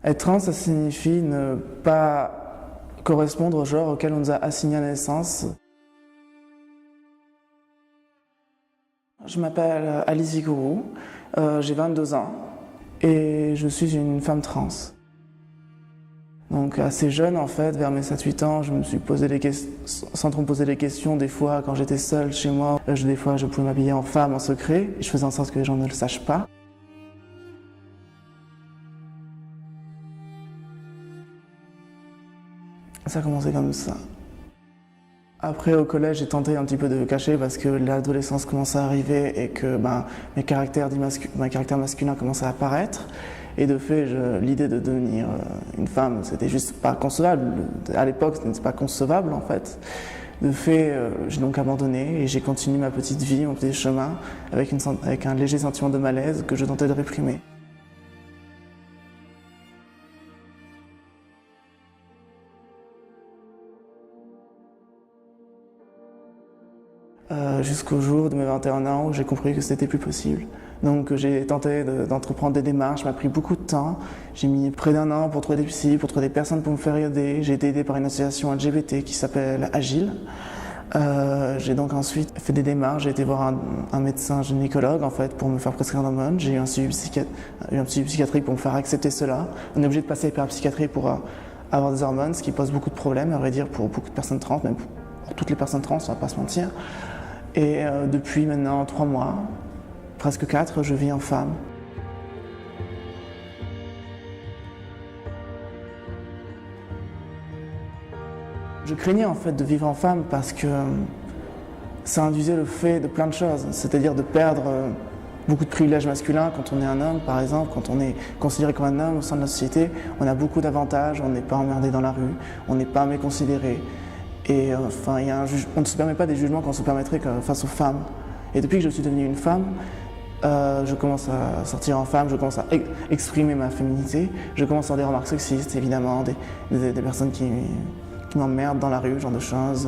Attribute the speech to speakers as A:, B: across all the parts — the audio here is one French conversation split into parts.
A: Être trans, ça signifie ne pas correspondre au genre auquel on nous a assigné à la naissance. Je m'appelle Alice Vigouroux, j'ai 22 ans et je suis une femme trans. Donc assez jeune en fait, vers mes 7-8 ans, je me suis posé des questions, sans trop me poser des questions, des fois quand j'étais seule chez moi, des fois je pouvais m'habiller en femme en secret, et je faisais en sorte que les gens ne le sachent pas. Ça a commencé comme ça. Après au collège, j'ai tenté un petit peu de le cacher parce que l'adolescence commençait à arriver et que mes caractères masculins commençaient à apparaître. Et de fait, l'idée de devenir une femme, c'était juste pas concevable. À l'époque, ce n'était pas concevable en fait. De fait, j'ai donc abandonné et j'ai continué ma petite vie, mon petit chemin, avec un léger sentiment de malaise que je tentais de réprimer. Jusqu'au jour de mes 21 ans où j'ai compris que c'était plus possible. Donc j'ai tenté d'entreprendre des démarches, ça m'a pris beaucoup de temps. J'ai mis près d'1 an pour trouver des psys, pour trouver des personnes pour me faire aider. J'ai été aidé par une association LGBT qui s'appelle Agile. J'ai donc ensuite fait des démarches, j'ai été voir un médecin gynécologue en fait pour me faire prescrire un hormone. J'ai eu un suivi psychiatrique pour me faire accepter cela. On est obligé de passer par la psychiatrie pour avoir des hormones, ce qui pose beaucoup de problèmes, à vrai dire, pour beaucoup de personnes trans, même pour toutes les personnes trans, on va pas se mentir. Et depuis maintenant 3 mois, presque 4, je vis en femme. Je craignais en fait de vivre en femme parce que ça induisait le fait de plein de choses, c'est-à-dire de perdre beaucoup de privilèges masculins quand on est un homme, par exemple, quand on est considéré comme un homme au sein de la société, on a beaucoup d'avantages, on n'est pas emmerdé dans la rue, on n'est pas méconsidéré. Et enfin, on ne se permet pas des jugements qu'on se permettrait face aux femmes. Et depuis que je suis devenue une femme, je commence à sortir en femme, je commence à exprimer ma féminité, je commence à avoir des remarques sexistes, évidemment, des personnes qui m'emmerdent dans la rue, ce genre de choses.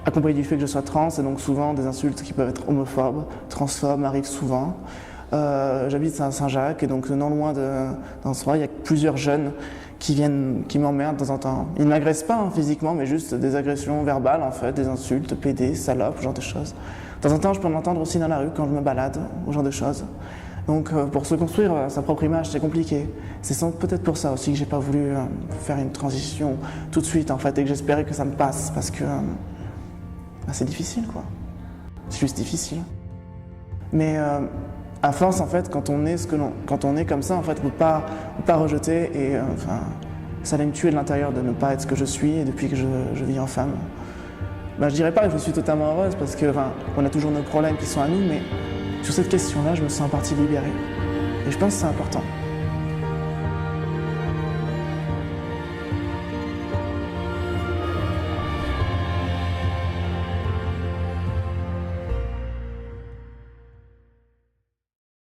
A: Accompagné du fait que je sois trans, et donc souvent des insultes qui peuvent être homophobes, transphobes m'arrivent souvent. J'habite à Saint-Jacques, et donc non loin d'en soi, il y a plusieurs jeunes qui m'emmerdent de temps en temps. Ils ne m'agressent pas physiquement, mais juste des agressions verbales en fait, des insultes, pédés, salopes, ce genre de choses. De temps en temps, je peux m'entendre aussi dans la rue quand je me balade, ce genre de choses. Donc pour se construire sa propre image, c'est compliqué. C'est peut-être pour ça aussi que j'ai pas voulu faire une transition tout de suite en fait, et que j'espérais que ça me passe, parce que c'est difficile quoi. C'est juste difficile. Mais à force en fait, quand on est comme ça en fait, on peut pas rejeter et ça allait me tuer de l'intérieur de ne pas être ce que je suis, et depuis que je vis en femme. Je dirais pas que je suis totalement heureuse parce que on a toujours nos problèmes qui sont à nous, mais sur cette question-là, je me sens en partie libérée. Et je pense que c'est important.